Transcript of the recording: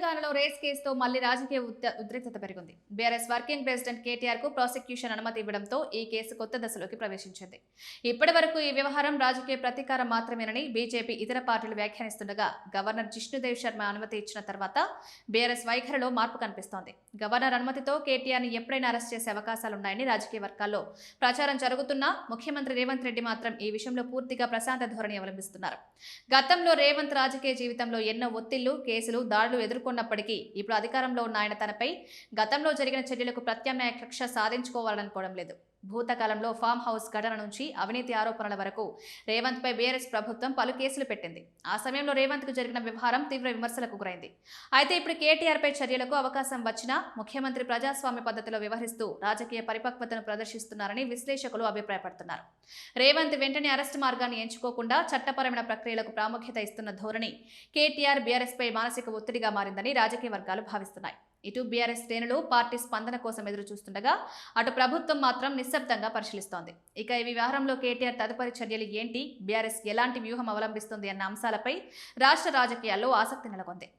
తెలంగాణలో రేస్ కేసుతో మళ్లీ రాజకీయ ఉద్రిక్తత పెరిగింది. బీఆర్ఎస్ వర్కింగ్ ప్రెసిడెంట్ కేటీఆర్ కు ప్రాసిక్యూషన్ అనుమతి ఇవ్వడంతో ఈ కేసు కొత్త దశలోకి ప్రవేశించింది. ఇప్పటి వరకు ఈ వ్యవహారం రాజకీయ ప్రతీకారం మాత్రమేనని బీజేపీ ఇతర పార్టీలు వ్యాఖ్యానిస్తుండగా గవర్నర్ జిష్ణుదేవ్ శర్మ అనుమతి ఇచ్చిన తర్వాత బీఆర్ఎస్ వైఖరిలో మార్పు కనిపిస్తోంది. గవర్నర్ అనుమతితో కేటీఆర్ ని ఎప్పుడైనా అరెస్ట్ చేసే అవకాశాలున్నాయని రాజకీయ వర్గాల్లో ప్రచారం జరుగుతున్నా ముఖ్యమంత్రి రేవంత్ రెడ్డి మాత్రం ఈ విషయంలో పూర్తిగా ప్రశాంత ధోరణి అవలంబిస్తున్నారు. గతంలో రేవంత్ రాజకీయ జీవితంలో ఎన్నో ఒత్తిళ్లు, కేసులు, దాడులు ఎదుర్కొన్నప్పటికీ ఇప్పుడు అధికారంలో ఉన్న ఆయన తనపై గతంలో జరిగిన చర్యలకు ప్రత్యామ్నాయ కక్ష సాధించుకోవాలనుకోవడం లేదు. భూతకాలంలో ఫామ్ హౌస్ ఘటన నుంచి అవినీతి ఆరోపణల వరకు రేవంత్ పై బీఆర్ఎస్ ప్రభుత్వం పలు కేసులు పెట్టింది. ఆ సమయంలో రేవంత్ కు జరిగిన వ్యవహారం తీవ్ర విమర్శలకు గురైంది. అయితే ఇప్పుడు కేటీఆర్ పై చర్యలకు అవకాశం వచ్చినా ముఖ్యమంత్రి ప్రజాస్వామ్య పద్ధతిలో వ్యవహరిస్తూ రాజకీయ పరిపక్వతను ప్రదర్శిస్తున్నారని విశ్లేషకులు అభిప్రాయపడుతున్నారు. రేవంత్ వెంటనే అరెస్టు మార్గాన్ని ఎంచుకోకుండా చట్టపరమైన ప్రక్రియలకు ప్రాముఖ్యత ఇస్తున్న ధోరణి కేటీఆర్ బీఆర్ఎస్ పై మానసిక ఒత్తిడిగా మారిందని రాజకీయ వర్గాలు భావిస్తున్నాయి. ఇటు బీఆర్ఎస్ శ్రేణులు పార్టీ స్పందన కోసం ఎదురు చూస్తుండగా అటు ప్రభుత్వం మాత్రం నిశ్శబ్దంగా పరిశీలిస్తోంది. ఇక ఈ వ్యవహారంలో కేటీఆర్ తదుపరి చర్యలు ఏంటి, బీఆర్ఎస్ ఎలాంటి వ్యూహం అవలంబిస్తుంది అన్న అంశాలపై రాష్ట్ర రాజకీయాల్లో ఆసక్తి నెలకొంది.